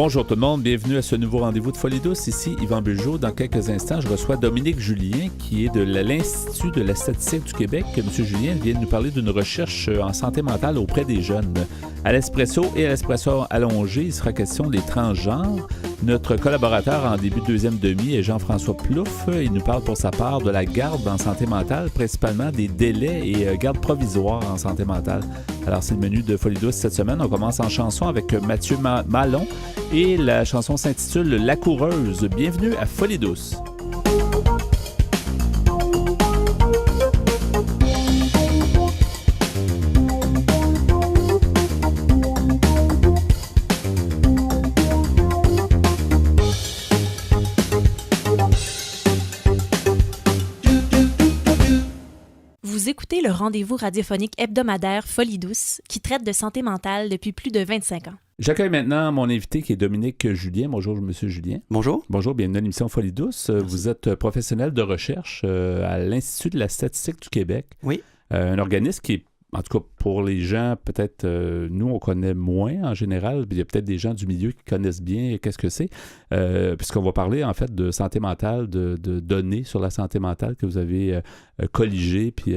Bonjour tout le monde, bienvenue à ce nouveau rendez-vous de Folie douce. Ici Yvan Bugeaud. Dans quelques instants, je reçois Dominique Julien, qui est de l'Institut de la statistique du Québec. M. Julien vient de nous parler d'une recherche en santé mentale auprès des jeunes. À l'espresso et à l'espresso allongé, il sera question des transgenres. Notre collaborateur en début de deuxième demi est Jean-François Plouffe. Il nous parle pour sa part de la garde en santé mentale, principalement des délais et garde provisoire en santé mentale. Alors, c'est le menu de Folie douce cette semaine. On commence en chanson avec Mathieu Malon. Et la chanson s'intitule La coureuse. Bienvenue à Folie douce. Vous écoutez le rendez-vous radiophonique hebdomadaire Folie douce qui traite de santé mentale depuis plus de 25 ans. J'accueille maintenant mon invité qui est Dominique Julien. Bonjour, M. Julien. Bonjour. Bonjour, bienvenue à l'émission Folie douce. Merci. Vous êtes professionnel de recherche à l'Institut de la statistique du Québec. Oui. Un organisme qui est, en tout cas pour les gens, peut-être, nous, on connaît moins en général. Il y a peut-être des gens du milieu qui connaissent bien qu'est-ce que c'est. Puisqu'on va parler, en fait, de santé mentale, de données sur la santé mentale que vous avez colligées puis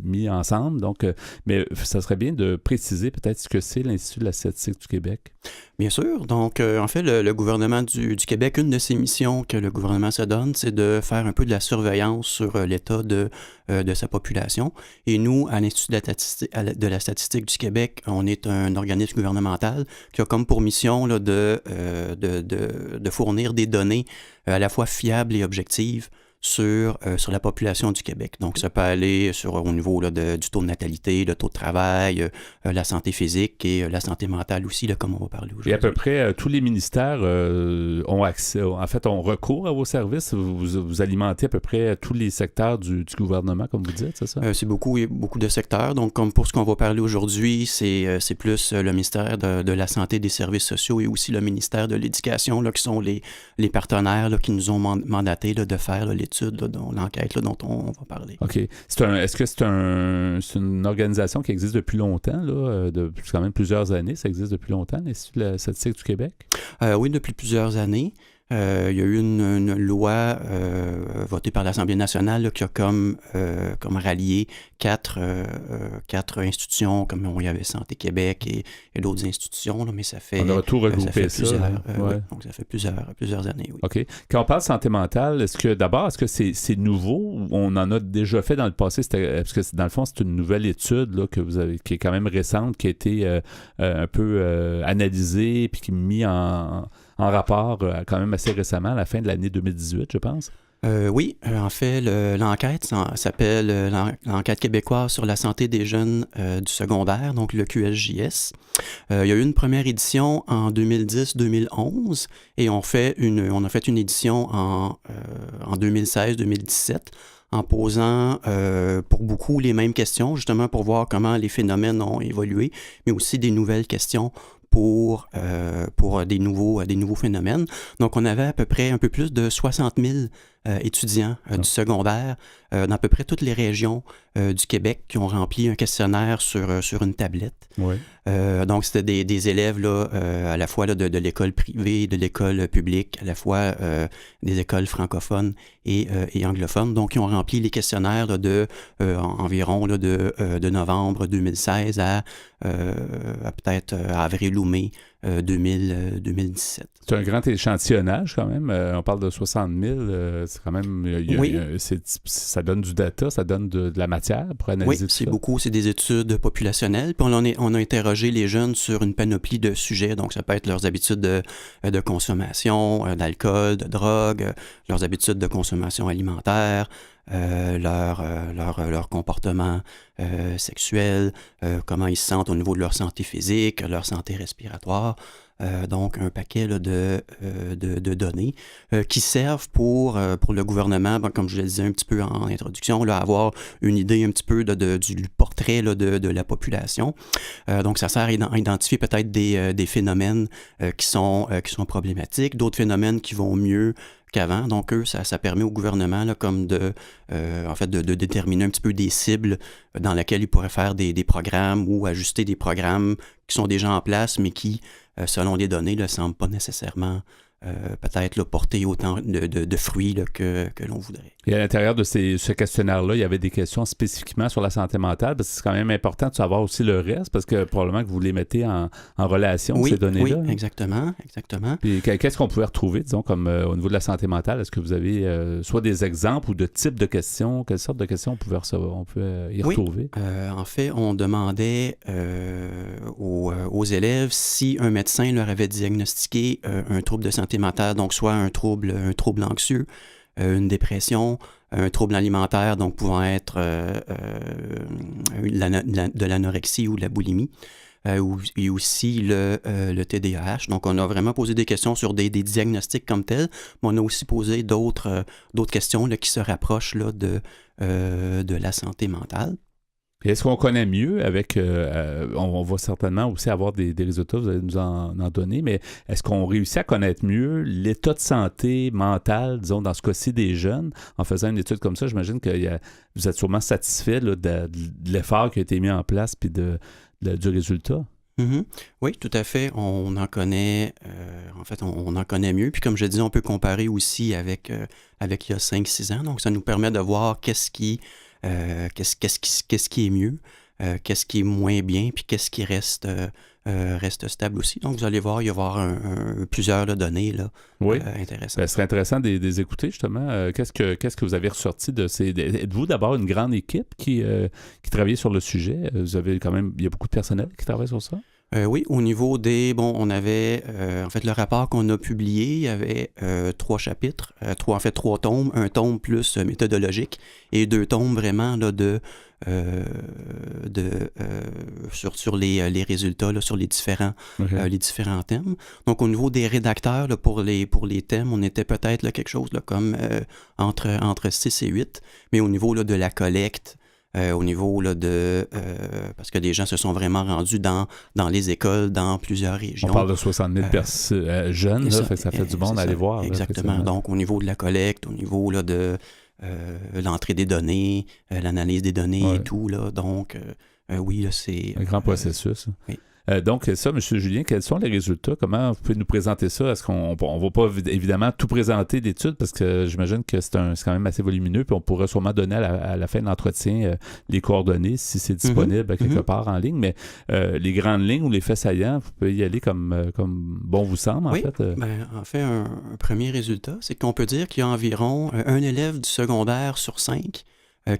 mis ensemble. Donc, mais ça serait bien de préciser peut-être ce que c'est l'Institut de la statistique du Québec. Bien sûr. Donc, en fait, le gouvernement du Québec, une de ses missions que le gouvernement se donne, c'est de faire un peu de la surveillance sur l'état de sa population. Et nous, à l'Institut de la statistique du Québec, on est un organisme gouvernemental qui a comme pour mission là, de fournir des données à la fois fiables et objectives sur la population du Québec. Donc, ça peut aller au niveau là, du taux de natalité, le taux de travail, la santé physique et la santé mentale aussi, là, comme on va parler aujourd'hui. Et à peu près tous les ministères ont accès, en fait, ont recours à vos services. Vous alimentez à peu près tous les secteurs du gouvernement, comme vous dites, c'est ça? C'est beaucoup de secteurs. Donc, comme pour ce qu'on va parler aujourd'hui, c'est plus le ministère de la Santé et des Services sociaux et aussi le ministère de l'Éducation, là, qui sont les partenaires là, qui nous ont mandaté là, de faire là, l'étude, là, l'enquête là, dont on va parler. OK. Est-ce que c'est une organisation qui existe depuis longtemps, là, depuis quand même plusieurs années? Ça existe depuis longtemps, l'Institut de la statistique du Québec? Oui, depuis plusieurs années. Il y a eu une loi votée par l'Assemblée nationale là, qui a comme rallié quatre institutions, comme on y avait Santé Québec et d'autres institutions, là, mais ça fait... On a tout regroupé ça. Ouais. Donc, ça fait plusieurs années, oui. OK. Quand on parle de santé mentale, est-ce que c'est nouveau ou on en a déjà fait dans le passé? Parce que dans le fond, c'est une nouvelle étude là, que vous avez, qui est quand même récente, qui a été un peu analysée puis qui est mise en rapport quand même assez récemment, à la fin de l'année 2018, je pense. Oui, en fait, l'enquête s'appelle l'enquête québécoise sur la santé des jeunes du secondaire, donc le QSJS. Il y a eu une première édition en 2010-2011 et on a fait une édition en 2016-2017 en posant pour beaucoup les mêmes questions, justement pour voir comment les phénomènes ont évolué, mais aussi des nouvelles questions pour des nouveaux phénomènes. Donc, on avait à peu près un peu plus de 60 000 étudiants du secondaire dans à peu près toutes les régions du Québec qui ont rempli un questionnaire sur une tablette. Oui. Donc, c'était des élèves là, à la fois là, de l'école privée, de l'école publique, à la fois des écoles francophones et anglophones. Donc, ils ont rempli les questionnaires là, environ là, de novembre 2016 à peut-être avril ou mai 2017. C'est un grand échantillonnage quand même. On parle de 60 000. C'est quand même... Oui. Ça donne du data, ça donne de la matière pour analyser tout ça. Oui, c'est beaucoup. C'est des études populationnelles. Puis on a interrogé les jeunes sur une panoplie de sujets. Donc, ça peut être leurs habitudes de consommation, d'alcool, de drogue, leurs habitudes de consommation alimentaire, leur comportement sexuel, comment ils se sentent au niveau de leur santé physique, leur santé respiratoire. Donc, un paquet là, de données qui servent pour le gouvernement, comme je le disais un petit peu en introduction, là, avoir une idée un petit peu du portrait là, de la population. Donc, ça sert à identifier peut-être des phénomènes qui sont problématiques, d'autres phénomènes qui vont mieux qu'avant. Donc, ça permet au gouvernement là, comme de déterminer un petit peu des cibles dans lesquelles ils pourraient faire des programmes ou ajuster des programmes qui sont déjà en place, mais qui selon les données, ne semble pas nécessairement peut-être là, porter autant de fruits là, que l'on voudrait. Et à l'intérieur de ce questionnaire-là, il y avait des questions spécifiquement sur la santé mentale, parce que c'est quand même important de savoir aussi le reste, parce que probablement que vous les mettez en relation, ces données-là. Oui, exactement. Puis qu'est-ce qu'on pouvait retrouver, disons, comme au niveau de la santé mentale? Est-ce que vous avez soit des exemples ou de types de questions? Quelles sortes de questions on peut y retrouver? En fait, on demandait aux élèves si un médecin leur avait diagnostiqué un trouble de santé mentale, donc soit un trouble anxieux, une dépression, un trouble alimentaire, donc pouvant être de l'anorexie ou de la boulimie, et aussi le TDAH. Donc, on a vraiment posé des questions sur des diagnostics comme tels, mais on a aussi posé d'autres questions là, qui se rapprochent là, de la santé mentale. Et est-ce qu'on connaît mieux avec... on va certainement aussi avoir des résultats, vous allez nous en donner, mais est-ce qu'on réussit à connaître mieux l'état de santé mentale, disons, dans ce cas-ci des jeunes, en faisant une étude comme ça? J'imagine que vous êtes sûrement satisfait là, de l'effort qui a été mis en place puis du résultat. Mm-hmm. Oui, tout à fait. On en connaît, on en connaît mieux. Puis comme je dis, on peut comparer aussi avec il y a 5-6 ans. Donc, ça nous permet de voir qu'est-ce qui est mieux, qu'est-ce qui est moins bien, puis qu'est-ce qui reste stable aussi. Donc, vous allez voir, il va y avoir plusieurs données là, intéressantes. Ce serait intéressant de les écouter, justement. Qu'est-ce que vous avez ressorti de ces... Êtes-vous d'abord une grande équipe qui travaillait sur le sujet? Vous avez quand même... Il y a beaucoup de personnel qui travaille sur ça? Oui, au niveau des... on avait... en fait, le rapport qu'on a publié, il y avait 3 chapitres, 3 tomes, un tome plus méthodologique et 2 tomes vraiment là, sur les résultats, là, sur les différents thèmes. Donc, au niveau des rédacteurs, là, pour les thèmes, on était peut-être là, quelque chose là, comme entre 6 et 8, mais au niveau là, de la collecte, au niveau là, parce que des gens se sont vraiment rendus dans les écoles, dans plusieurs régions. On parle de 60 000 jeunes, là, ça fait du bon d'aller voir. Exactement. Là, donc, au niveau de la collecte, au niveau là, de l'entrée des données, l'analyse des données et tout. Là, donc, oui, là, c'est... Un grand processus. Oui. Donc, ça, M. Julien, quels sont les résultats? Comment vous pouvez nous présenter ça? Est-ce qu'on ne va pas évidemment tout présenter d'études parce que j'imagine que c'est quand même assez volumineux puis on pourrait sûrement donner à la fin de l'entretien les coordonnées si c'est disponible quelque part en ligne, mais les grandes lignes ou les faits saillants, vous pouvez y aller comme bon vous semble, en fait. En fait, un premier résultat, c'est qu'on peut dire qu'il y a environ un élève du secondaire sur 5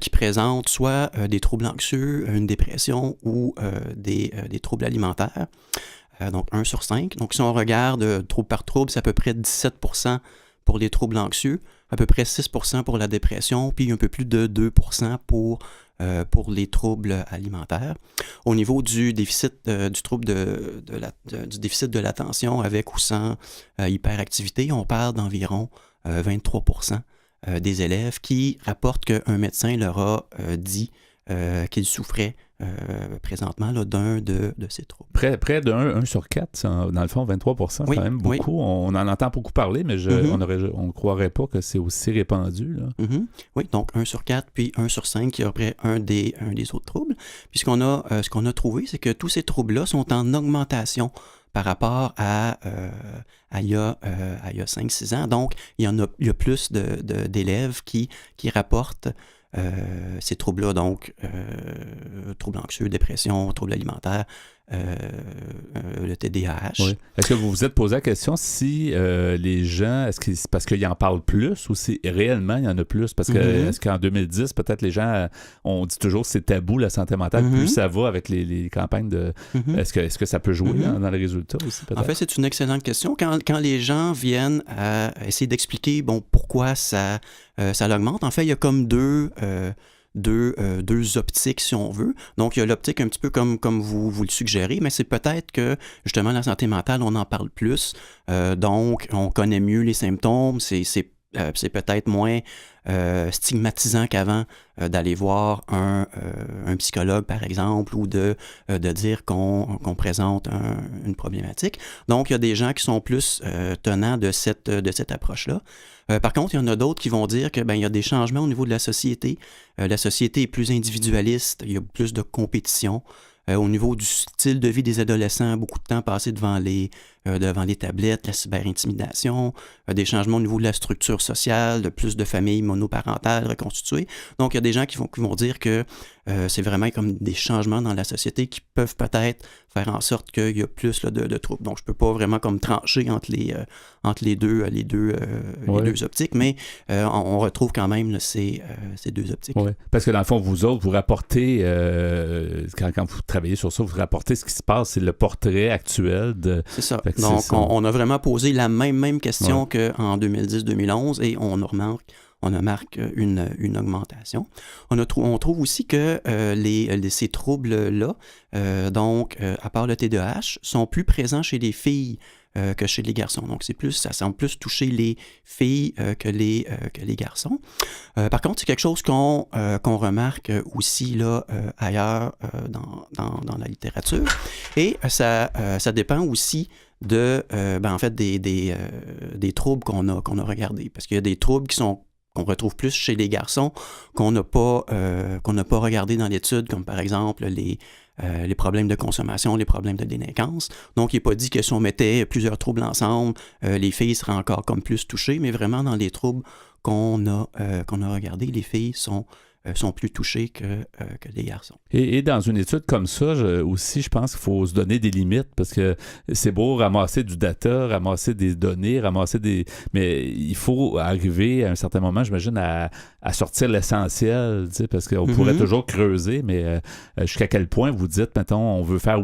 qui présentent soit des troubles anxieux, une dépression ou des troubles alimentaires. Donc, 1 sur 5. Donc, si on regarde trouble par trouble, c'est à peu près 17% pour les troubles anxieux, à peu près 6% pour la dépression, puis un peu plus de 2% pour les troubles alimentaires. Au niveau du déficit du trouble du déficit de l'attention avec ou sans hyperactivité, on parle d'environ 23% des élèves qui rapportent qu'un médecin leur a dit qu'ils souffraient présentement là, d'un de ces troubles. Près de 1 sur 4, dans le fond, 23%, c'est quand même beaucoup. Oui. On en entend beaucoup parler, mais on ne croirait pas que c'est aussi répandu. Là. Oui, donc 1 sur 4, puis 1 sur 5 qui est après un des autres troubles. Puis ce qu'on a trouvé, c'est que tous ces troubles-là sont en augmentation par rapport à il y a 5-6 ans. Donc, il y a plus d'élèves qui rapportent ces troubles-là, donc troubles anxieux, dépression, troubles alimentaires, le TDAH. Oui. Est-ce que vous vous êtes posé la question si les gens, est-ce que c'est parce qu'ils en parlent plus ou si réellement il y en a plus? Parce que est-ce qu'en 2010, peut-être les gens, on dit toujours que c'est tabou la santé mentale, plus ça va avec les campagnes de... Est-ce que ça peut jouer dans les résultats aussi, peut-être? En fait, c'est une excellente question. Quand les gens viennent à essayer d'expliquer pourquoi ça l'augmente, en fait, il y a comme deux optiques, si on veut. Donc, il y a l'optique un petit peu comme vous le suggérez, mais c'est peut-être que, justement, la santé mentale, on en parle plus. Donc, on connaît mieux les symptômes. C'est peut-être moins stigmatisant qu'avant d'aller voir un psychologue, par exemple, ou de dire qu'on présente une problématique. Donc, il y a des gens qui sont plus tenants de cette approche-là. Par contre, il y en a d'autres qui vont dire que il y a des changements au niveau de la société. La société est plus individualiste, il y a plus de compétition. Au niveau du style de vie des adolescents, beaucoup de temps passé devant les tablettes, la cyberintimidation, des changements au niveau de la structure sociale, de plus de familles monoparentales reconstituées. Donc, il y a des gens qui vont dire que c'est vraiment comme des changements dans la société qui peuvent peut-être faire en sorte qu'il y a plus là, de troubles. Donc, je ne peux pas vraiment comme trancher entre les deux optiques, mais on retrouve quand même là, ces deux optiques. Oui, parce que dans le fond, vous autres, vous rapportez, quand vous travaillez sur ça, vous rapportez ce qui se passe, c'est le portrait actuel de... C'est ça. Donc, on a vraiment posé la même question qu'en 2010-2011 et on remarque une augmentation. On trouve aussi que ces troubles-là, à part le TDAH, sont plus présents chez les filles que chez les garçons. Donc, ça semble plus toucher les filles que les garçons. Par contre, c'est quelque chose qu'on remarque aussi là, ailleurs dans la littérature. Et ça dépend aussi de des troubles qu'on a regardés. Parce qu'il y a des troubles qu'on retrouve plus chez les garçons qu'on n'a pas regardé dans l'étude, comme par exemple les problèmes de consommation, les problèmes de délinquance. Donc, il n'est pas dit que si on mettait plusieurs troubles ensemble, les filles seraient encore comme plus touchées, mais vraiment dans les troubles qu'on a regardés, les filles sont plus touchés que les garçons. Et dans une étude comme ça, aussi, je pense qu'il faut se donner des limites parce que c'est beau ramasser du data, ramasser des données, mais il faut arriver à un certain moment, j'imagine, à sortir l'essentiel, tu sais, parce qu'on pourrait toujours creuser, mais jusqu'à quel point vous dites, mettons, on veut faire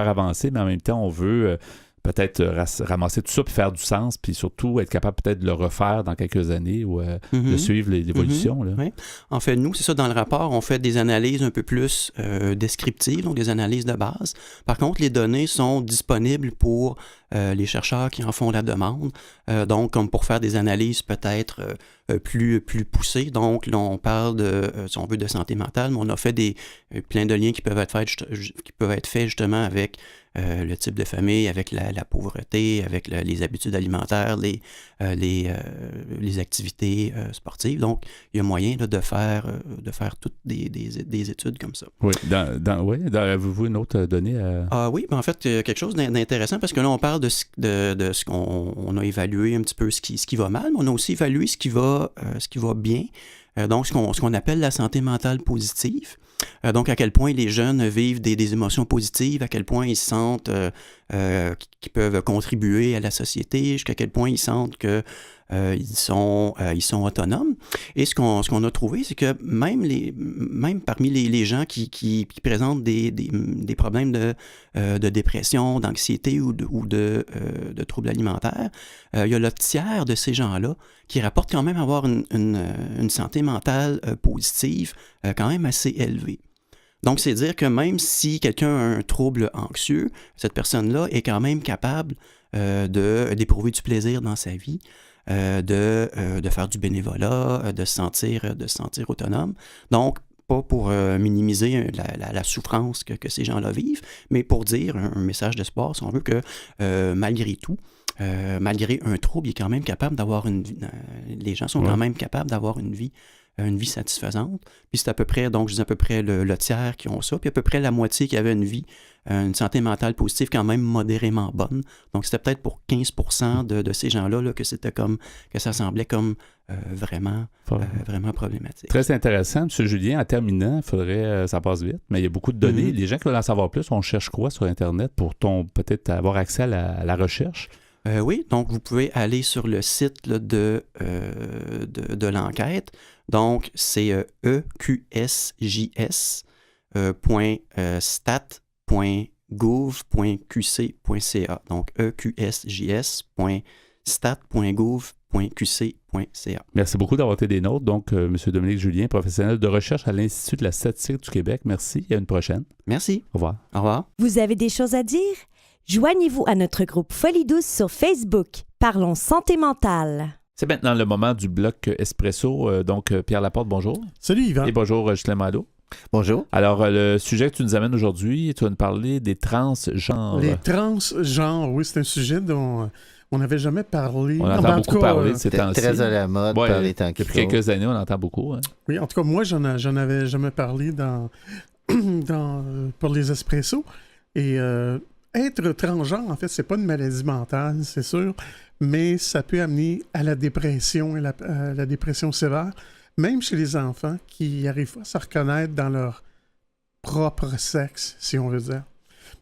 avancer, mais en même temps, on veut... peut-être ramasser tout ça puis faire du sens, puis surtout être capable peut-être de le refaire dans quelques années ou de suivre l'évolution. Là. Oui. En fait, nous, c'est ça, dans le rapport, on fait des analyses un peu plus descriptives, donc des analyses de base. Par contre, les données sont disponibles pour les chercheurs qui en font la demande, donc comme pour faire des analyses peut-être plus poussées. Donc, là, on parle si on veut, de santé mentale, mais on a fait plein de liens qui peuvent être faits justement avec le type de famille, avec la pauvreté, avec les habitudes alimentaires, les activités sportives. Donc, il y a moyen là, de faire toutes des études comme ça. Oui. Avez-vous une autre donnée? Oui, en fait, quelque chose d'intéressant parce que là, on parle de ce qu'on a évalué un petit peu ce qui va mal, mais on a aussi évalué ce qui va bien. Donc, ce qu'on appelle la santé mentale positive. Donc, à quel point les jeunes vivent des émotions positives, à quel point ils sentent qu'ils peuvent contribuer à la société, jusqu'à quel point ils sentent que ils sont autonomes. Et ce qu'on a trouvé, c'est que même parmi les gens qui présentent des problèmes de dépression, d'anxiété ou de troubles alimentaires, il y a le tiers de ces gens-là qui rapportent quand même avoir une santé mentale positive quand même assez élevée. Donc, c'est dire que même si quelqu'un a un trouble anxieux, cette personne-là est quand même capable d'éprouver du plaisir dans sa vie, de faire du bénévolat, de se sentir autonome. Donc, pas pour minimiser la souffrance que ces gens-là vivent, mais pour dire un message d'espoir, si on veut, que malgré tout, malgré un trouble, il est quand même capable d'avoir les gens sont quand même capables d'avoir une vie satisfaisante. Puis c'est à peu près, donc je dis à peu près le tiers qui ont ça, puis à peu près la moitié qui avait une santé mentale positive quand même modérément bonne. Donc c'était peut-être pour 15% de ces gens-là là, que ça semblait comme vraiment problématique. Très intéressant. M. Julien, en terminant, ça passe vite, mais il y a beaucoup de données. Les gens qui veulent en savoir plus, on cherche quoi sur Internet pour peut-être avoir accès à la recherche? Oui, donc vous pouvez aller sur le site là, de l'enquête. Donc, c'est eqsjs.stat.gouv.qc.ca. Donc, eqsjs.stat.gouv.qc.ca. Merci beaucoup d'avoir été des nôtres. Donc, M. Dominique Julien, professionnel de recherche à l'Institut de la statistique du Québec. Merci et à une prochaine. Merci. Au revoir. Au revoir. Vous avez des choses à dire? Joignez-vous à notre groupe Folie Douce sur Facebook. Parlons santé mentale. C'est maintenant le moment du bloc Espresso. Donc, Pierre Laporte, bonjour. Salut Yvan. Et bonjour, Ghislain Malo. Bonjour. Alors, le sujet que tu nous amènes aujourd'hui, tu vas nous parler des transgenres. Les transgenres, oui, c'est un sujet dont on n'avait jamais parlé. On entend beaucoup parler de ces temps-ci. Très à la mode par les temps qui Depuis quelques années, on entend beaucoup. Hein. Oui, en tout cas, moi, j'en avais jamais parlé dans pour les espressos. Et être transgenre, en fait, c'est pas une maladie mentale, c'est sûr, mais ça peut amener à la dépression et la dépression sévère, même chez les enfants qui n'arrivent pas à se reconnaître dans leur propre sexe, si on veut dire.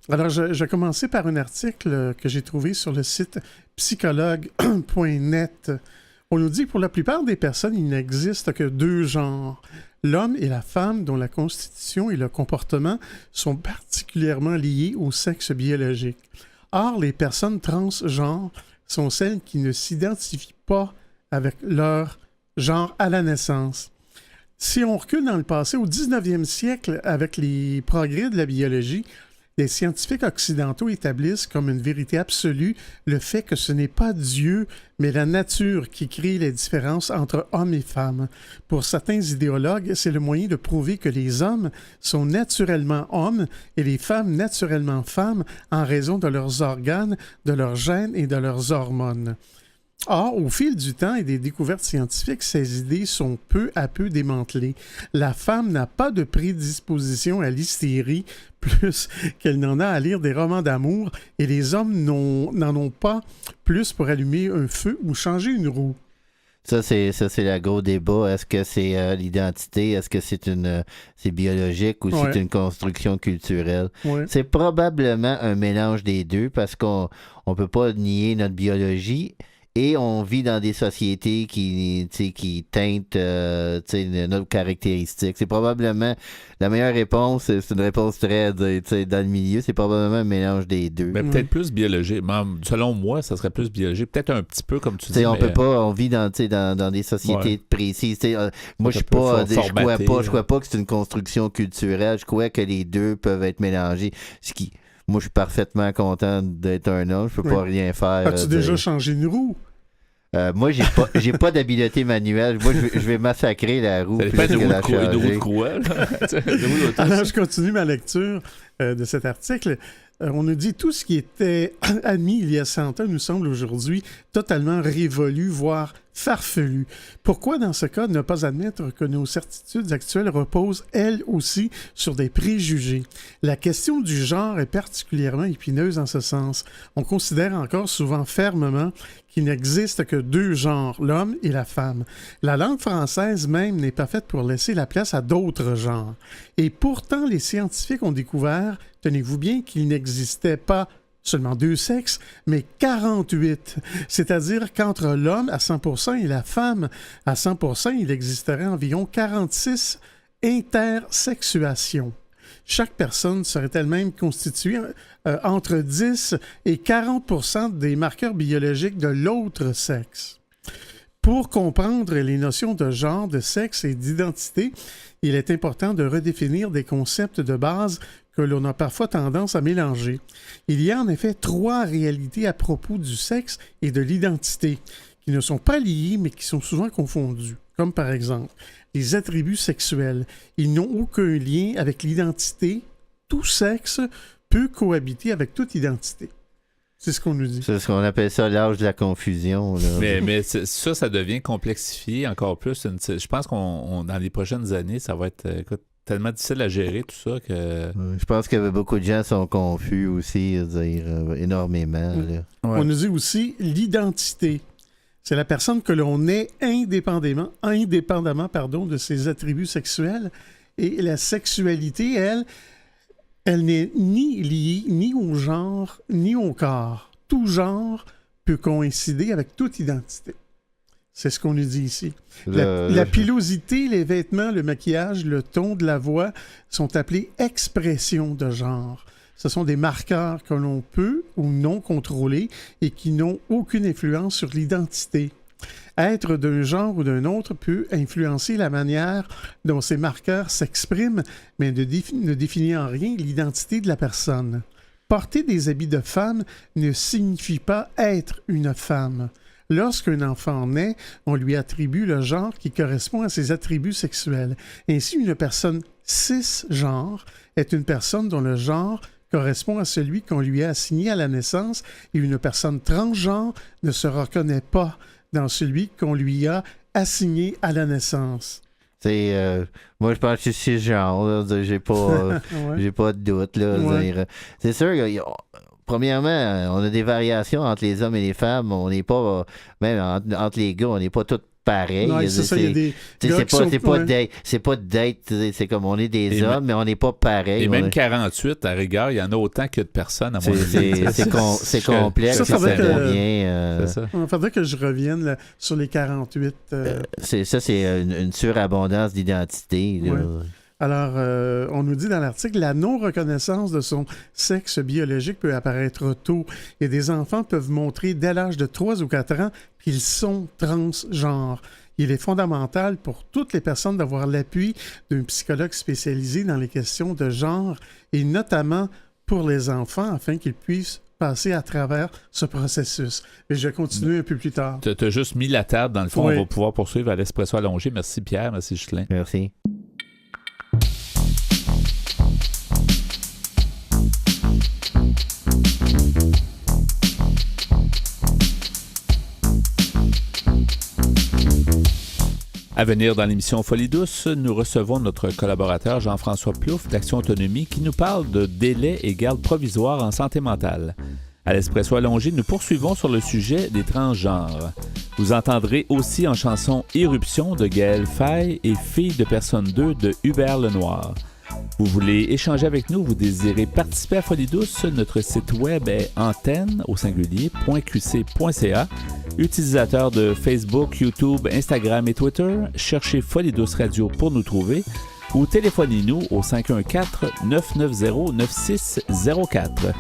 Alors, je vais commencer par un article que j'ai trouvé sur le site psychologue.net. On nous dit que pour la plupart des personnes, il n'existe que 2 genres. L'homme et la femme dont la constitution et le comportement sont particulièrement liés au sexe biologique. Or, les personnes transgenres sont celles qui ne s'identifient pas avec leur genre à la naissance. Si on recule dans le passé, au 19e siècle, avec les progrès de la biologie, les scientifiques occidentaux établissent comme une vérité absolue le fait que ce n'est pas Dieu, mais la nature qui crée les différences entre hommes et femmes. Pour certains idéologues, c'est le moyen de prouver que les hommes sont naturellement hommes et les femmes naturellement femmes en raison de leurs organes, de leurs gènes et de leurs hormones. Or, au fil du temps et des découvertes scientifiques, ces idées sont peu à peu démantelées. La femme n'a pas de prédisposition à l'hystérie plus qu'elle n'en a à lire des romans d'amour et les hommes n'en ont pas plus pour allumer un feu ou changer une roue. Ça, c'est le gros débat. Est-ce que c'est l'identité? Est-ce que c'est biologique ou c'est une construction culturelle? Ouais. C'est probablement un mélange des deux parce qu'on peut pas nier notre biologie. Et on vit dans des sociétés qui teintent nos caractéristiques. C'est probablement la meilleure réponse, c'est une réponse très dans le milieu, c'est probablement un mélange des deux. Mais peut-être plus biologique. Selon moi, ça serait plus biologique. Peut-être un petit peu comme tu dis. On vit dans des sociétés précises. Moi, je crois pas que c'est une construction culturelle. Je crois que les deux peuvent être mélangés. Moi, je suis parfaitement content d'être un homme. Je peux pas rien faire. As-tu déjà changé une roue? Moi, j'ai pas d'habileté manuelle. Moi, je vais massacrer la roue plus que la changer. Une roue de croix. Alors, je continue ma lecture de cet article. On nous dit tout ce qui était admis il y a 100 ans nous semble aujourd'hui totalement révolu, voire farfelu. Pourquoi, dans ce cas, ne pas admettre que nos certitudes actuelles reposent, elles aussi, sur des préjugés? La question du genre est particulièrement épineuse en ce sens. On considère encore souvent fermement qu'il n'existe que 2 genres, l'homme et la femme. La langue française même n'est pas faite pour laisser la place à d'autres genres. Et pourtant, les scientifiques ont découvert, tenez-vous bien, qu'il n'existait pas seulement 2 sexes, mais 48. C'est-à-dire qu'entre l'homme à 100% et la femme à 100%, il existerait environ 46 intersexuations. Chaque personne serait elle-même constituée entre 10 et 40% des marqueurs biologiques de l'autre sexe. Pour comprendre les notions de genre, de sexe et d'identité, il est important de redéfinir des concepts de base que l'on a parfois tendance à mélanger. Il y a en effet 3 réalités à propos du sexe et de l'identité, qui ne sont pas liées mais qui sont souvent confondues, comme par exemple les attributs sexuels. Ils n'ont aucun lien avec l'identité. Tout sexe peut cohabiter avec toute identité. C'est ce qu'on nous dit. C'est ce qu'on appelle ça l'âge de la confusion. Là. Mais ça devient complexifié encore plus. Je pense qu'on dans les prochaines années, ça va être tellement difficile à gérer tout ça que... Je pense que beaucoup de gens sont confus aussi, énormément. Là. Ouais. On nous dit aussi l'identité. C'est la personne que l'on est indépendamment de ses attributs sexuels. Et la sexualité, elle n'est ni liée ni au genre, ni au corps. Tout genre peut coïncider avec toute identité. C'est ce qu'on nous dit ici. La pilosité, les vêtements, le maquillage, le ton de la voix sont appelés expressions de genre. Ce sont des marqueurs que l'on peut ou non contrôler et qui n'ont aucune influence sur l'identité. Être d'un genre ou d'un autre peut influencer la manière dont ces marqueurs s'expriment, mais ne définit en rien l'identité de la personne. Porter des habits de femme ne signifie pas être une femme. Lorsqu'un enfant naît, on lui attribue le genre qui correspond à ses attributs sexuels. Ainsi, une personne cisgenre est une personne dont le genre correspond à celui qu'on lui a assigné à la naissance et une personne transgenre ne se reconnaît pas dans celui qu'on lui a assigné à la naissance. Moi, je pense que c'est ce genre. Là, j'ai pas de doute. Là, Ouais. C'est sûr que, premièrement, on a des variations entre les hommes et les femmes. On n'est pas, même entre les gars, on n'est pas tous pareils. Ouais, c'est ça, il y a des gars qui sont... C'est pas d'être, c'est comme on est des Et hommes, mais on n'est pas pareils. Et même 48, à rigueur, il y en a autant que de personnes, à mon avis. C'est complexe. Ça faudrait que- bien, C'est ça. Il faudrait que je revienne là, sur les 48. c'est une surabondance d'identité. Là. Ouais. Alors, on nous dit dans l'article, la non-reconnaissance de son sexe biologique peut apparaître tôt. Et des enfants peuvent montrer dès l'âge de 3 ou 4 ans qu'ils sont transgenres. Il est fondamental pour toutes les personnes d'avoir l'appui d'un psychologue spécialisé dans les questions de genre et notamment pour les enfants afin qu'ils puissent passer à travers ce processus. Et je vais continuer un peu plus tard. Tu as juste mis la table, dans le fond. Oui. On va pouvoir poursuivre à l'Espresso allongé. Merci Pierre, merci Ghislain. Merci. À venir dans l'émission Folie douce, nous recevons notre collaborateur Jean-François Plouffe d'Action Autonomie qui nous parle de délai et garde provisoire en santé mentale. À l'Espresso allongé, nous poursuivons sur le sujet des transgenres. Vous entendrez aussi en chanson Éruption de Gaël Faye et Fille de personne 2 de Hubert Lenoir. Vous voulez échanger avec nous, vous désirez participer à Folie douce, notre site web est antenne au singulier.qc.ca. Utilisateur de Facebook, YouTube, Instagram et Twitter, cherchez Folie douce Radio pour nous trouver ou téléphonez-nous au 514-990-9604.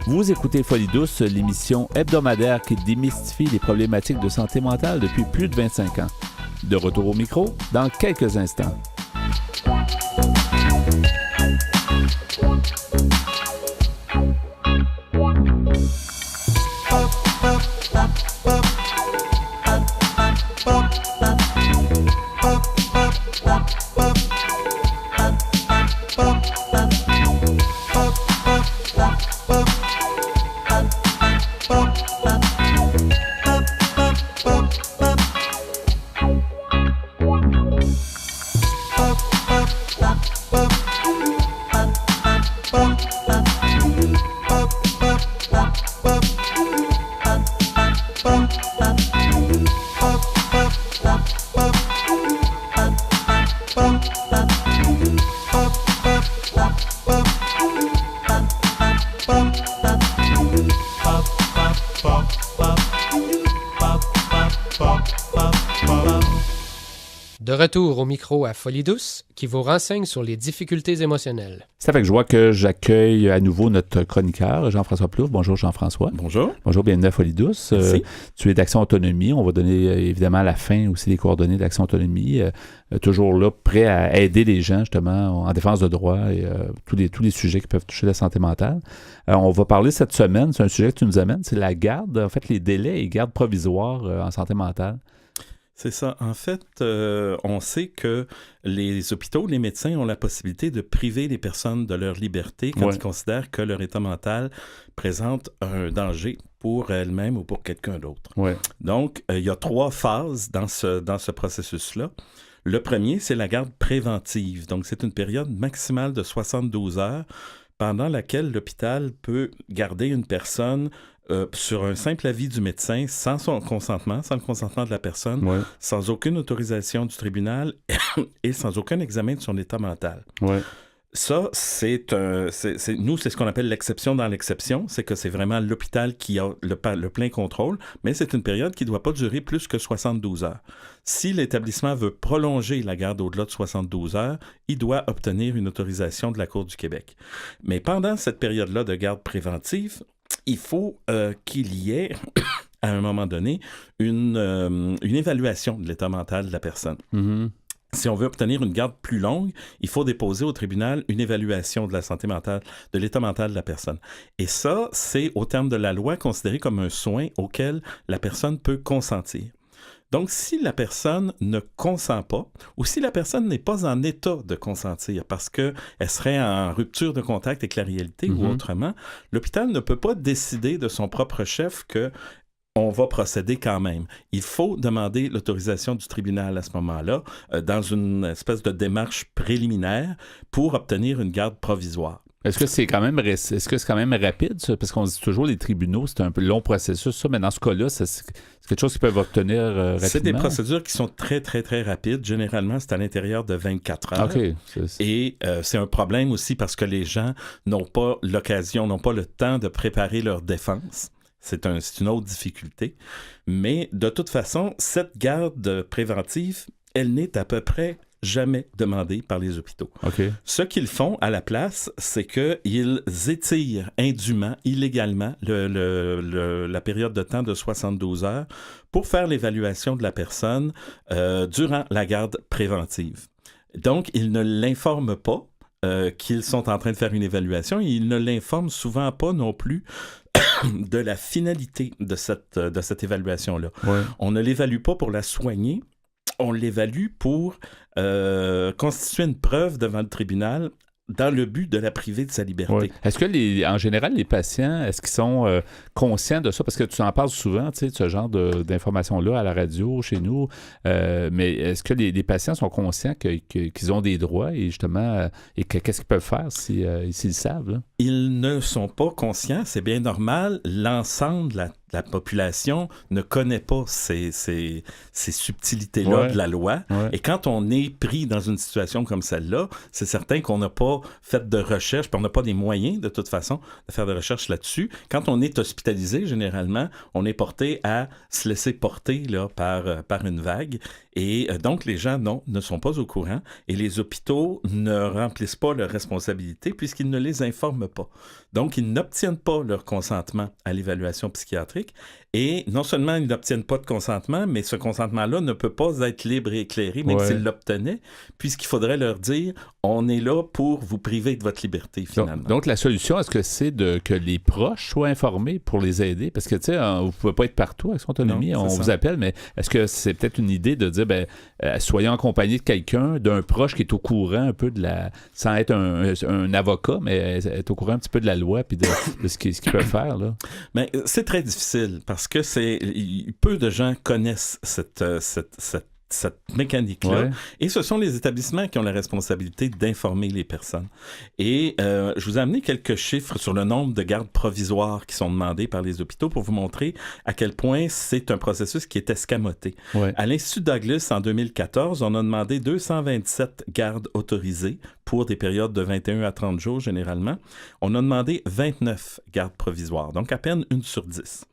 Vous écoutez Folie douce, l'émission hebdomadaire qui démystifie les problématiques de santé mentale depuis plus de 25 ans. De retour au micro dans quelques instants. De retour au micro à Folie douce, qui vous renseigne sur les difficultés émotionnelles. C'est avec joie que j'accueille à nouveau notre chroniqueur, Jean-François Plouffe. Bonjour Jean-François. Bonjour. Bonjour, bienvenue à Folie douce. Merci. Tu es d'Action Autonomie. On va donner évidemment à la fin aussi les coordonnées d'Action Autonomie. Toujours là, prêt à aider les gens justement en défense de droit et tous les sujets qui peuvent toucher la santé mentale. On va parler cette semaine, c'est un sujet que tu nous amènes, c'est la garde, en fait les délais et gardes provisoires en santé mentale. C'est ça. En fait, on sait que les hôpitaux, les médecins ont la possibilité de priver les personnes de leur liberté quand ils considèrent que leur état mental présente un danger pour elles-mêmes ou pour quelqu'un d'autre. Ouais. Donc, il y a 3 phases dans ce processus-là. Le premier, c'est la garde préventive. Donc, c'est une période maximale de 72 heures pendant laquelle l'hôpital peut garder une personne sur un simple avis du médecin, sans son consentement, sans le consentement de la personne, sans aucune autorisation du tribunal et sans aucun examen de son état mental. Ouais. Ça, c'est ce qu'on appelle l'exception dans l'exception, c'est que c'est vraiment l'hôpital qui a le plein contrôle, mais c'est une période qui ne doit pas durer plus que 72 heures. Si l'établissement veut prolonger la garde au-delà de 72 heures, il doit obtenir une autorisation de la Cour du Québec. Mais pendant cette période-là de garde préventive, il faut qu'il y ait, à un moment donné, une évaluation de l'état mental de la personne. Mm-hmm. Si on veut obtenir une garde plus longue, il faut déposer au tribunal une évaluation de la santé mentale, de l'état mental de la personne. Et ça, c'est, au terme de la loi, considéré comme un soin auquel la personne peut consentir. Donc, si la personne ne consent pas, ou si la personne n'est pas en état de consentir parce qu'elle serait en rupture de contact avec la réalité ou autrement, l'hôpital ne peut pas décider de son propre chef que on va procéder quand même. Il faut demander l'autorisation du tribunal à ce moment-là, dans une espèce de démarche préliminaire pour obtenir une garde provisoire. Est-ce que c'est quand même rapide, ça? Parce qu'on dit toujours les tribunaux, c'est un peu long processus, ça, mais dans ce cas-là, c'est quelque chose qu'ils peuvent obtenir rapidement? C'est des procédures qui sont très, très, très rapides. Généralement, c'est à l'intérieur de 24 heures. OK. Et c'est un problème aussi parce que les gens n'ont pas l'occasion, n'ont pas le temps de préparer leur défense. C'est une autre difficulté. Mais de toute façon, cette garde préventive, elle n'est à peu près jamais demandée par les hôpitaux. Okay. Ce qu'ils font à la place, c'est qu'ils étirent indûment, illégalement, la période de temps de 72 heures pour faire l'évaluation de la personne durant la garde préventive. Donc, ils ne l'informent pas qu'ils sont en train de faire une évaluation et ils ne l'informent souvent pas non plus de la finalité de cette évaluation-là. Ouais. On ne l'évalue pas pour la soigner, on l'évalue pour constituer une preuve devant le tribunal dans le but de la priver de sa liberté. Oui. Est-ce que, en général, les patients, est-ce qu'ils sont conscients de ça? Parce que tu en parles souvent, tu sais, de ce genre d'informations-là à la radio, chez nous. Mais est-ce que les patients sont conscients qu'ils ont des droits et justement, et qu'est-ce qu'ils peuvent faire s'ils le savent? Là? Ils ne sont pas conscients, c'est bien normal. L'ensemble de la population ne connaît pas ces subtilités-là de la loi. Ouais. Et quand on est pris dans une situation comme celle-là, c'est certain qu'on n'a pas fait de recherche, puis on n'a pas des moyens, de toute façon, de faire de recherche là-dessus. Quand on est hospitalisé, généralement, on est porté à se laisser porter là, par une vague. Et donc, les gens, ne sont pas au courant. Et les hôpitaux ne remplissent pas leurs responsabilités puisqu'ils ne les informent pas. Donc, ils n'obtiennent pas leur consentement à l'évaluation psychiatrique. Et non seulement ils n'obtiennent pas de consentement, mais ce consentement-là ne peut pas être libre et éclairé, même s'ils l'obtenaient, puisqu'il faudrait leur dire « on est là pour vous priver de votre liberté, finalement ». Donc, la solution, est-ce que c'est que les proches soient informés pour les aider? Parce que, tu sais, vous ne pouvez pas être partout avec son autonomie, on vous appelle, mais est-ce que c'est peut-être une idée de dire, soyons accompagnés de quelqu'un, d'un proche qui est au courant un peu sans être un avocat, mais être au courant un petit peu de la loi puis de ce qu'il peut faire, là? Mais c'est très difficile parce que peu de gens connaissent cette mécanique-là. Ouais. Et ce sont les établissements qui ont la responsabilité d'informer les personnes. Et je vous ai amené quelques chiffres sur le nombre de gardes provisoires qui sont demandés par les hôpitaux pour vous montrer à quel point c'est un processus qui est escamoté. Ouais. À l'Institut Douglas, en 2014, on a demandé 227 gardes autorisés pour des périodes de 21 à 30 jours, généralement. On a demandé 29 gardes provisoires, donc à peine 1 sur 10.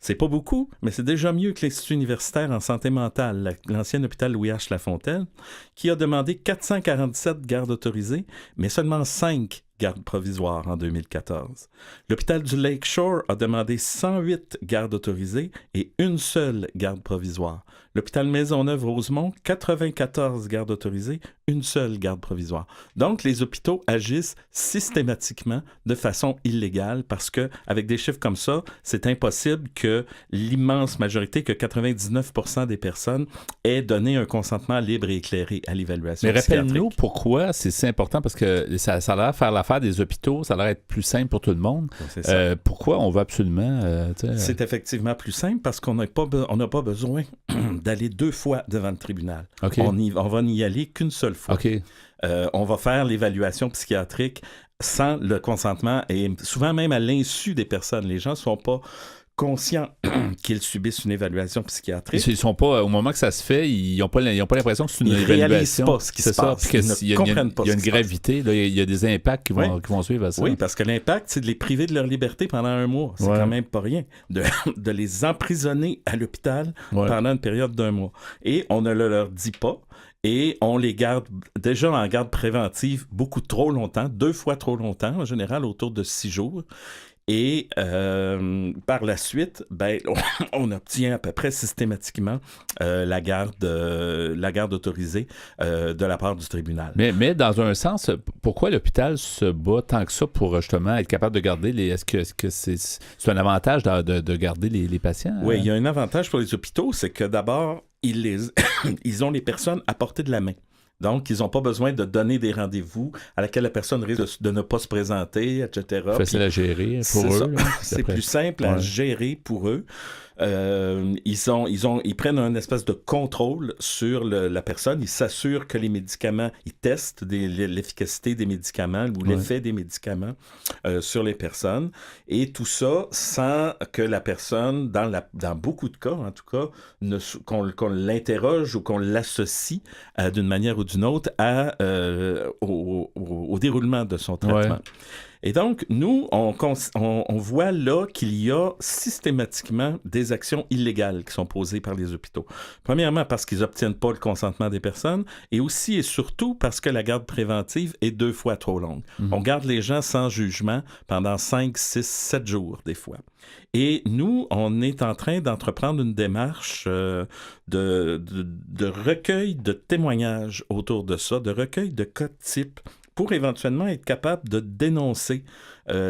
C'est pas beaucoup, mais c'est déjà mieux que l'Institut universitaire en santé mentale, l'ancien hôpital Louis H. Lafontaine, qui a demandé 447 gardes autorisés, mais seulement 5 gardes provisoires en 2014. L'hôpital du Lakeshore a demandé 108 gardes autorisés et une seule garde provisoire. L'hôpital Maisonneuve-Rosemont, 94 gardes autorisés, une seule garde provisoire. Donc, les hôpitaux agissent systématiquement de façon illégale parce que, avec des chiffres comme ça, c'est impossible que l'immense majorité, que 99% des personnes aient donné un consentement libre et éclairé à l'évaluation psychiatrique. Mais rappelle-nous pourquoi c'est si important, parce que ça a l'air de faire l'affaire des hôpitaux, ça a l'air d'être plus simple pour tout le monde. Pourquoi on veut absolument... C'est effectivement plus simple parce qu'on n'a pas besoin d'aller 2 fois devant le tribunal. Okay. On va n'y aller qu'une seule fois. Okay. On va faire l'évaluation psychiatrique sans le consentement et souvent même à l'insu des personnes. Les gens ne sont pas conscients qu'ils subissent une évaluation psychiatrique. Ils sont pas, au moment que ça se fait, ils n'ont pas l'impression que c'est une évaluation. Ils réalisent pas ce qui se passe. Ils ne comprennent pas. Il y a une gravité, là, il y a des impacts qui vont suivre à ça. Oui, parce que l'impact, c'est de les priver de leur liberté pendant 1 mois. C'est quand même pas rien. De les emprisonner à l'hôpital pendant une période d'1 mois. Et on ne leur dit pas. Et on les garde déjà en garde préventive beaucoup trop longtemps, 2 fois trop longtemps, en général autour de 6 jours. Et par la suite, on obtient à peu près systématiquement la garde autorisée de la part du tribunal. Mais dans un sens, pourquoi l'hôpital se bat tant que ça pour justement être capable de garder Est-ce que c'est un avantage de garder les patients? Oui, il y a un avantage pour les hôpitaux, c'est que d'abord, ils ont les personnes à portée de la main. Donc, ils n'ont pas besoin de donner des rendez-vous à laquelle la personne risque de ne pas se présenter, etc. Facile à gérer pour eux. C'est plus simple à gérer pour eux. ils prennent un espèce de contrôle sur la personne. Ils s'assurent que les médicaments, ils testent l'efficacité des médicaments ou l'effet des médicaments sur les personnes. Et tout ça sans que la personne, dans beaucoup de cas, en tout cas, qu'on l'interroge ou qu'on l'associe d'une manière ou d'une autre au déroulement de son traitement. Ouais. Et donc, nous, on voit là qu'il y a systématiquement des actions illégales qui sont posées par les hôpitaux. Premièrement, parce qu'ils n'obtiennent pas le consentement des personnes, et aussi et surtout parce que la garde préventive est 2 fois trop longue. Mm-hmm. On garde les gens sans jugement pendant 5, 6, 7 jours, des fois. Et nous, on est en train d'entreprendre une démarche de recueil de témoignages autour de ça, de recueil de cas types, pour éventuellement être capable de dénoncer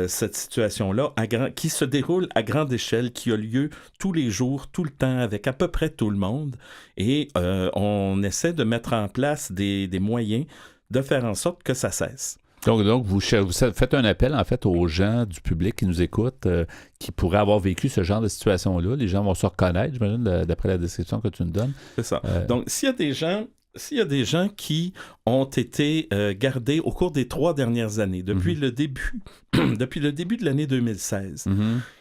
cette situation-là qui se déroule à grande échelle, qui a lieu tous les jours, tout le temps, avec à peu près tout le monde. Et on essaie de mettre en place des moyens de faire en sorte que ça cesse. Donc vous faites un appel, en fait, aux gens du public qui nous écoutent, qui pourraient avoir vécu ce genre de situation-là. Les gens vont se reconnaître, j'imagine, d'après la description que tu nous donnes. C'est ça. Donc, s'il y a des gens qui ont été gardés au cours des 3 dernières années, depuis le début de l'année 2016,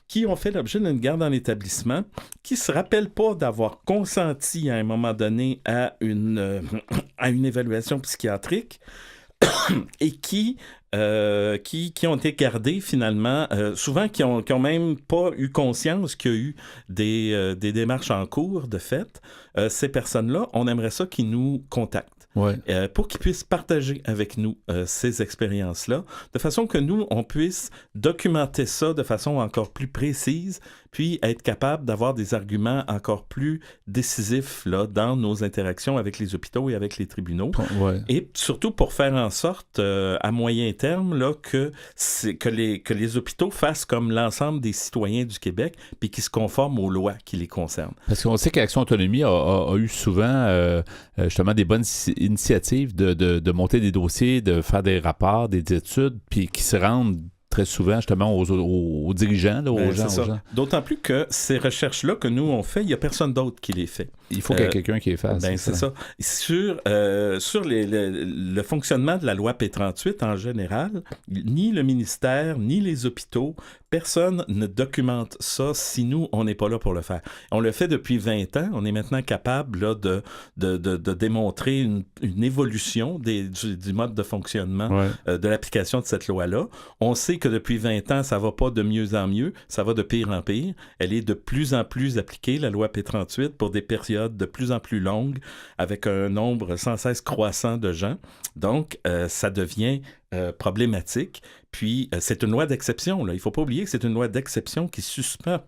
qui ont fait l'objet d'une garde en établissement, qui ne se rappellent pas d'avoir consenti à un moment donné à une évaluation psychiatrique et qui ont été gardés finalement, souvent qui ont même pas eu conscience qu'il y a eu des démarches en cours de fait. Ces personnes-là, on aimerait ça qu'ils nous contactent. Ouais. Pour qu'ils puissent partager avec nous ces expériences-là, de façon que nous, on puisse documenter ça de façon encore plus précise, puis être capable d'avoir des arguments encore plus décisifs là, dans nos interactions avec les hôpitaux et avec les tribunaux. Ouais. Et surtout pour faire en sorte, à moyen terme, là, que les hôpitaux fassent comme l'ensemble des citoyens du Québec, puis qu'ils se conforment aux lois qui les concernent. Parce qu'on sait qu'Action Autonomie a eu souvent justement des bonnes initiatives de monter des dossiers, de faire des rapports, des études, puis qui se rendent très souvent, justement, aux dirigeants, là, aux gens. D'autant plus que ces recherches-là que nous, on fait, il n'y a personne d'autre qui les fait. Il faut qu'il y ait quelqu'un qui les fasse. C'est ça. Sur le fonctionnement de la loi P38 en général, ni le ministère, ni les hôpitaux, personne ne documente ça si nous, on n'est pas là pour le faire. On le fait depuis 20 ans. On est maintenant capable là, de démontrer une évolution du mode de fonctionnement de l'application de cette loi-là. On sait que depuis 20 ans, ça ne va pas de mieux en mieux, ça va de pire en pire. Elle est de plus en plus appliquée, la loi P38, pour des périodes de plus en plus longues, avec un nombre sans cesse croissant de gens. Donc, ça devient problématique. Puis, c'est une loi d'exception. Là. Il ne faut pas oublier que c'est une loi d'exception qui suspend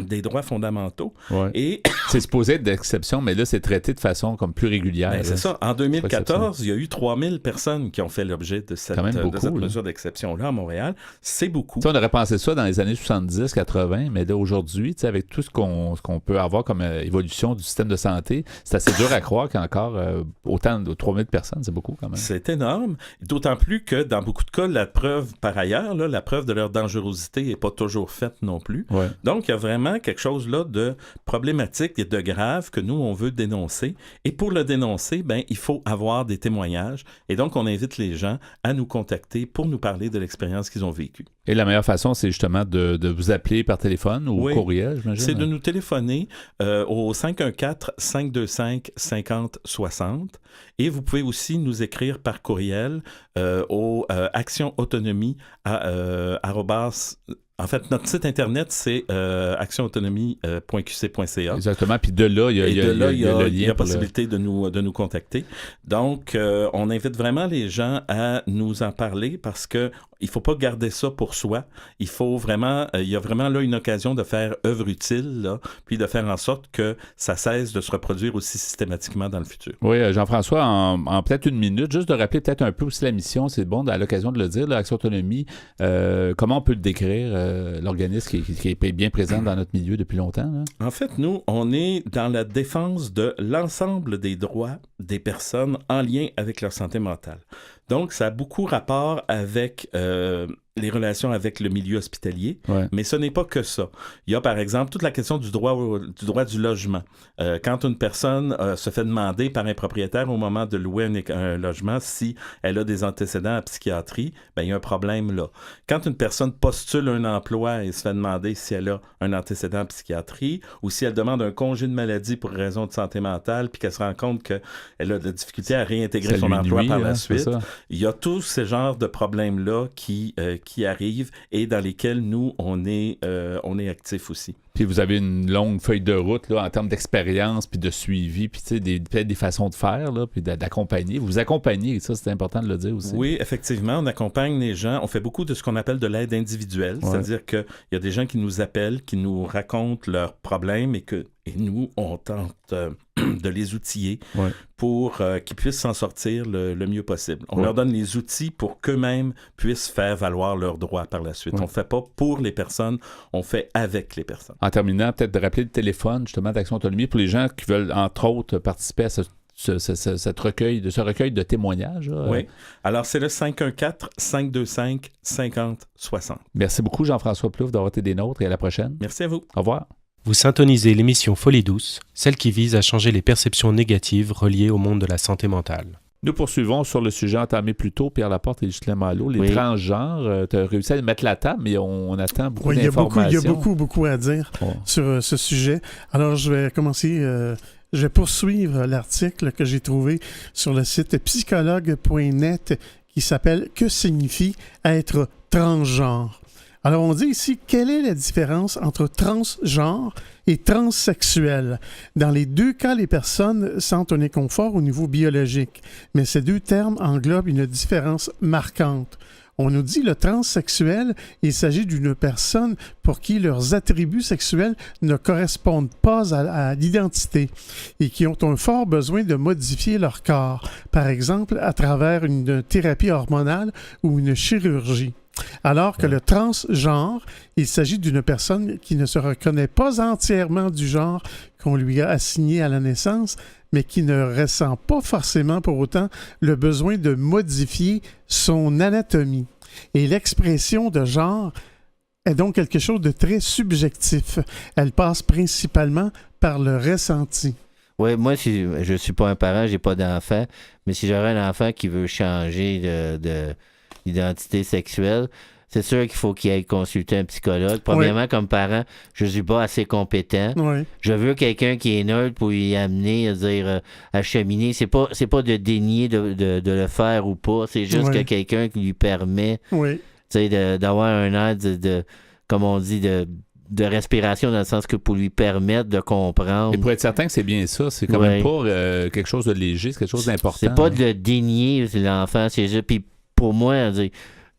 des droits fondamentaux. Ouais. Et c'est supposé être d'exception, mais là, c'est traité de façon comme plus régulière. Ben, c'est ça. En 2014, il y a eu 3000 personnes qui ont fait l'objet de cette mesure d'exception-là à Montréal. C'est beaucoup. T'sais, on aurait pensé ça dans les années 70, 80, mais là, aujourd'hui, avec tout ce qu'on peut avoir comme évolution du système de santé, c'est assez dur à croire qu'encore autant de 3000 personnes, c'est beaucoup quand même. C'est énorme. D'autant plus que dans beaucoup de cas, la preuve, par ailleurs, là, la preuve de leur dangerosité n'est pas toujours faite non plus. Ouais. Donc, il y a vraiment quelque chose là de problématique et de grave que nous, on veut dénoncer. Et pour le dénoncer, il faut avoir des témoignages. Et donc, on invite les gens à nous contacter pour nous parler de l'expérience qu'ils ont vécue. Et la meilleure façon, c'est justement de vous appeler par téléphone ou courriel, j'imagine? C'est de nous téléphoner au 514-525-5060. Et vous pouvez aussi nous écrire par courriel au actionautonomie En fait, notre site Internet, c'est actionautonomie.qc.ca. Exactement. Puis de là, il y a le lien. Il y a possibilité de nous contacter. Donc, on invite vraiment les gens à nous en parler parce que il ne faut pas garder ça pour soi. Il faut vraiment, il y a vraiment là une occasion de faire œuvre utile, là, puis de faire en sorte que ça cesse de se reproduire aussi systématiquement dans le futur. Oui, Jean-François, en peut-être une minute, juste de rappeler peut-être un peu aussi la mission, c'est bon à l'occasion de le dire, l'Action Autonomie, comment on peut le décrire, l'organisme qui est bien présent dans notre milieu depuis longtemps? Là? En fait, nous, on est dans la défense de l'ensemble des droits des personnes en lien avec leur santé mentale. Donc, ça a beaucoup rapport avec les relations avec le milieu hospitalier, mais ce n'est pas que ça. Il y a, par exemple, toute la question du droit du logement. Quand une personne se fait demander par un propriétaire au moment de louer un logement si elle a des antécédents à psychiatrie, ben, il y a un problème là. Quand une personne postule un emploi et se fait demander si elle a un antécédent à psychiatrie ou si elle demande un congé de maladie pour raison de santé mentale puis qu'elle se rend compte qu'elle a de la difficulté à réintégrer son emploi par la suite, il y a tous ces genres de problèmes-là qui arrivent et dans lesquels nous, on est actifs aussi. Puis vous avez une longue feuille de route là, en termes d'expérience puis de suivi, puis peut-être des façons de faire, là, puis d'accompagner. Vous accompagnez, ça, c'est important de le dire aussi. Oui, effectivement, on accompagne les gens. On fait beaucoup de ce qu'on appelle de l'aide individuelle, c'est-à-dire qu'il y a des gens qui nous appellent, qui nous racontent leurs problèmes et nous, on tente de les outiller pour qu'ils puissent s'en sortir le mieux possible. On leur donne les outils pour qu'eux-mêmes puissent faire valoir leurs droits par la suite. On ne fait pas pour les personnes, on fait avec les personnes. En terminant, peut-être de rappeler le téléphone justement d'Action Autonomie pour les gens qui veulent, entre autres, participer à ce recueil de témoignages. Oui. Alors, c'est le 514-525-5060. Merci beaucoup, Jean-François Plouffe, d'avoir été des nôtres et à la prochaine. Merci à vous. Au revoir. Vous syntonisez l'émission Folie douce, celle qui vise à changer les perceptions négatives reliées au monde de la santé mentale. Nous poursuivons sur le sujet entamé plus tôt, Pierre Laporte et Justin Malo, les transgenres. Tu as réussi à mettre la table, mais on attend beaucoup d'informations. Il y a beaucoup à dire sur ce sujet. Alors, je vais commencer... Je vais poursuivre l'article que j'ai trouvé sur le site psychologue.net qui s'appelle « Que signifie être transgenre ?» Alors, on dit ici, quelle est la différence entre transgenre et transsexuel? Dans les deux cas, les personnes sentent un inconfort au niveau biologique, mais ces deux termes englobent une différence marquante. On nous dit le transsexuel, il s'agit d'une personne pour qui leurs attributs sexuels ne correspondent pas à l'identité et qui ont un fort besoin de modifier leur corps, par exemple à travers une thérapie hormonale ou une chirurgie. Alors que le transgenre, il s'agit d'une personne qui ne se reconnaît pas entièrement du genre qu'on lui a assigné à la naissance, mais qui ne ressent pas forcément pour autant le besoin de modifier son anatomie. Et l'expression de genre est donc quelque chose de très subjectif. Elle passe principalement par le ressenti. Oui, moi, si je ne suis pas un parent, j'ai pas d'enfant, mais si j'aurais un enfant qui veut changer d'identité sexuelle, c'est sûr qu'il faut qu'il aille consulter un psychologue. Premièrement, comme parent, je ne suis pas assez compétent. Oui. Je veux quelqu'un qui est neutre pour y amener, à cheminer. C'est pas de dénier de le faire ou pas. C'est juste que quelqu'un qui lui permet d'avoir un aide comme on dit, de respiration dans le sens que pour lui permettre de comprendre. Et pour être certain que c'est bien ça, c'est quand même pas quelque chose de léger, c'est quelque chose d'important. C'est pas de le dénier, l'enfant. C'est juste... Puis pour moi,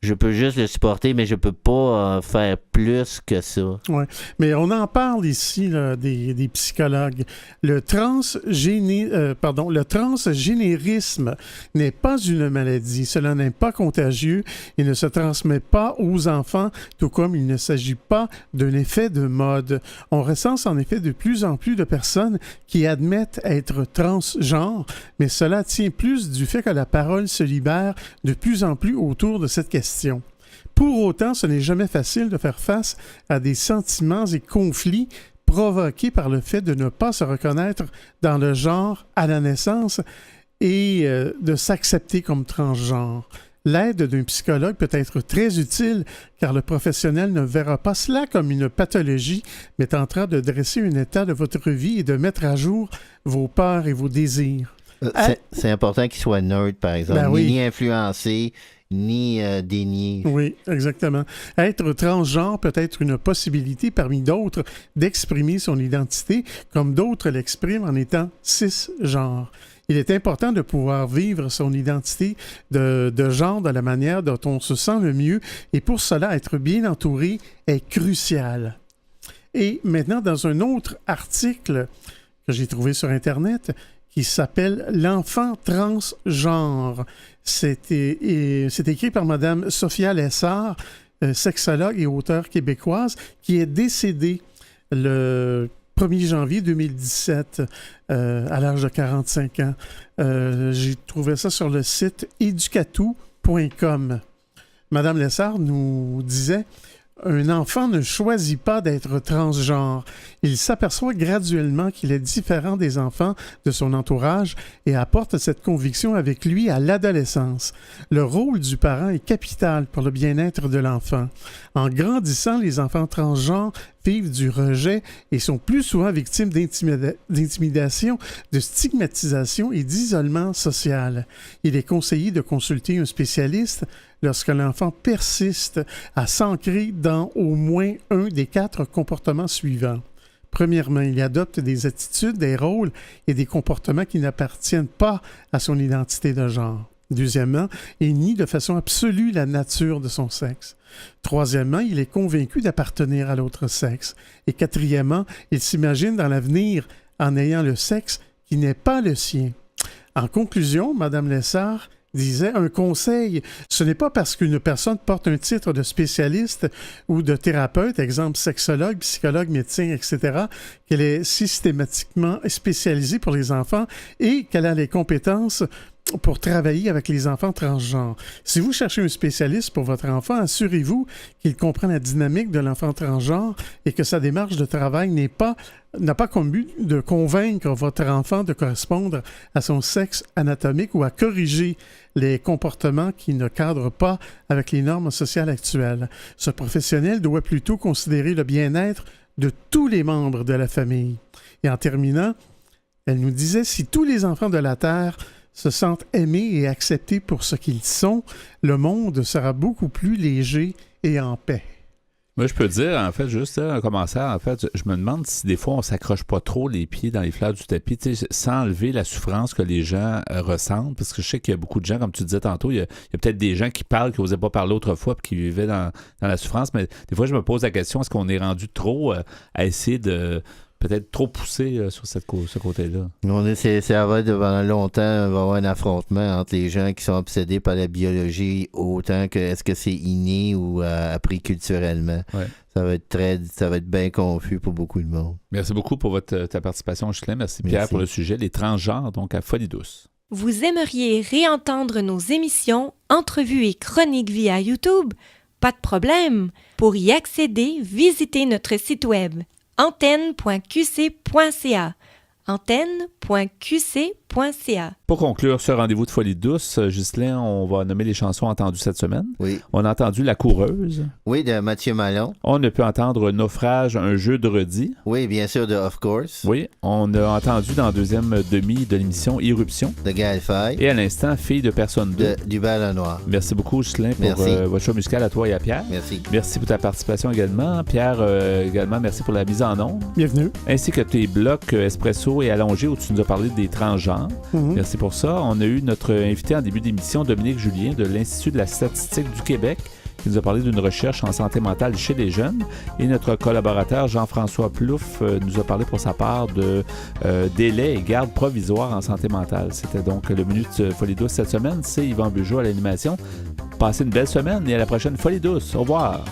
je peux juste le supporter, mais je peux pas faire plus que ça. Oui, mais on en parle ici là, des psychologues. Le transgénérisme n'est pas une maladie. Cela n'est pas contagieux. Il ne se transmet pas aux enfants, tout comme il ne s'agit pas d'un effet de mode. On recense en effet de plus en plus de personnes qui admettent être transgenres, mais cela tient plus du fait que la parole se libère de plus en plus autour de cette question. Pour autant, ce n'est jamais facile de faire face à des sentiments et conflits provoqués par le fait de ne pas se reconnaître dans le genre à la naissance et de s'accepter comme transgenre. L'aide d'un psychologue peut être très utile car le professionnel ne verra pas cela comme une pathologie, mais tentera de dresser un état de votre vie et de mettre à jour vos peurs et vos désirs. C'est important qu'il soit neutre, par exemple, ni influencé, ni dénier. Oui, exactement. Être transgenre peut être une possibilité parmi d'autres d'exprimer son identité, comme d'autres l'expriment en étant cisgenre. Il est important de pouvoir vivre son identité de genre de la manière dont on se sent le mieux, et pour cela, être bien entouré est crucial. Et maintenant, dans un autre article que j'ai trouvé sur Internet, qui s'appelle « L'enfant transgenre ». C'est écrit par Mme Sophia Lessard, sexologue et auteure québécoise, qui est décédée le 1er janvier 2017, à l'âge de 45 ans. J'ai trouvé ça sur le site educatou.com. Madame Lessard nous disait « Un enfant ne choisit pas d'être transgenre. Il s'aperçoit graduellement qu'il est différent des enfants de son entourage et apporte cette conviction avec lui à l'adolescence. Le rôle du parent est capital pour le bien-être de l'enfant. En grandissant, les enfants transgenres vivent du rejet et sont plus souvent victimes d'intimidation, de stigmatisation et d'isolement social. Il est conseillé de consulter un spécialiste lorsque l'enfant persiste à s'ancrer dans au moins un des 4 comportements suivants. Premièrement, il adopte des attitudes, des rôles et des comportements qui n'appartiennent pas à son identité de genre. Deuxièmement, il nie de façon absolue la nature de son sexe. Troisièmement, il est convaincu d'appartenir à l'autre sexe. Et quatrièmement, il s'imagine dans l'avenir en ayant le sexe qui n'est pas le sien. En conclusion, Mme Lessard disait un conseil, ce n'est pas parce qu'une personne porte un titre de spécialiste ou de thérapeute, exemple sexologue, psychologue, médecin, etc., qu'elle est systématiquement spécialisée pour les enfants et qu'elle a les compétences pour travailler avec les enfants transgenres. Si vous cherchez un spécialiste pour votre enfant, assurez-vous qu'il comprend la dynamique de l'enfant transgenre et que sa démarche de travail n'a pas comme but de convaincre votre enfant de correspondre à son sexe anatomique ou à corriger les comportements qui ne cadrent pas avec les normes sociales actuelles. Ce professionnel doit plutôt considérer le bien-être de tous les membres de la famille. Et en terminant, elle nous disait, si tous les enfants de la Terre se sentent aimés et acceptés pour ce qu'ils sont, le monde sera beaucoup plus léger et en paix. Moi, je peux dire, en fait, juste en commençant, en fait, je me demande si des fois on s'accroche pas trop les pieds dans les fleurs du tapis, sans enlever la souffrance que les gens ressentent, parce que je sais qu'il y a beaucoup de gens, comme tu disais tantôt, il y a peut-être des gens qui parlent, qui n'osaient pas parler autrefois, puis qui vivaient dans la souffrance, mais des fois, je me pose la question, est-ce qu'on est rendu trop à essayer de peut-être trop poussé sur ce côté-là? Ça va devant longtemps, il va y avoir un affrontement entre les gens qui sont obsédés par la biologie autant que est-ce que c'est inné ou appris culturellement. Ouais. Ça va être bien confus pour beaucoup de monde. Merci beaucoup pour ta participation, Ghislain. Merci Pierre pour le sujet, les transgenres, donc à Folie Douce. Vous aimeriez réentendre nos émissions, entrevues et chroniques via YouTube? Pas de problème! Pour y accéder, visitez notre site web antenne.qc.ca. antenne.qc.ca. Pour conclure ce rendez-vous de Folie Douce, Ghislain, on va nommer les chansons entendues cette semaine. Oui. On a entendu La Coureuse. Oui, de Mathieu Malon. On a pu entendre Naufrage, un jeu de redis. Oui, bien sûr, de Of Course. Oui. On a entendu dans la deuxième demi de l'émission Irruption. De Gaël Faye. Et à l'instant, Fille de personne 2. Du Ballon Noir. Merci beaucoup, Ghislain, pour votre choix musical à toi et à Pierre. Merci. Merci pour ta participation également. Pierre, également, merci pour la mise en onde. Bienvenue. Ainsi que tes blocs Espresso et Allongé où tu nous as parlé des transgenres. Merci pour ça. On a eu notre invité en début d'émission, Dominique Julien, de l'Institut de la statistique du Québec, qui nous a parlé d'une recherche en santé mentale chez les jeunes. Et notre collaborateur, Jean-François Plouffe, nous a parlé pour sa part de délais et garde provisoire en santé mentale. C'était donc le menu de Folie Douce cette semaine. C'est Yvan Bugeaud à l'animation. Passez une belle semaine et à la prochaine Folie Douce. Au revoir.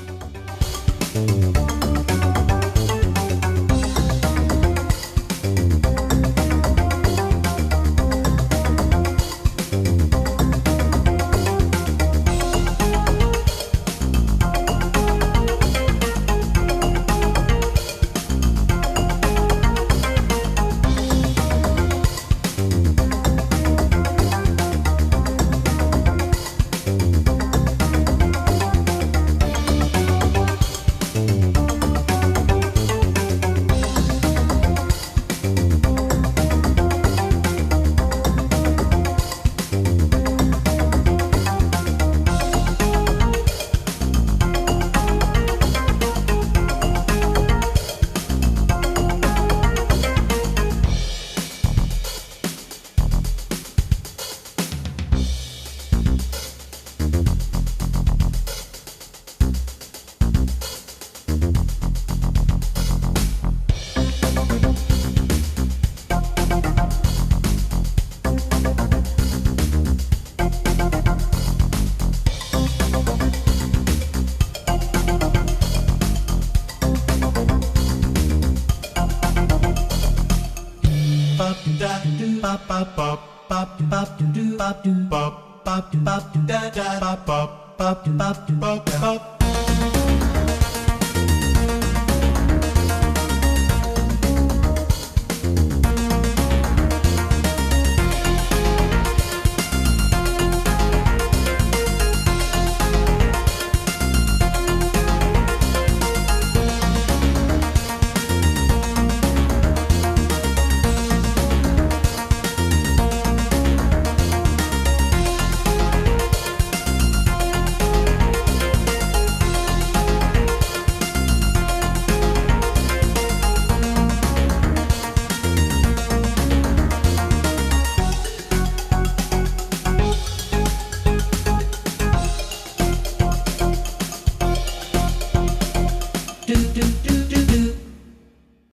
Bop, bop, bop, bop, bop, bop, bop, bop, bop, bop, bop, bop, bop, bop.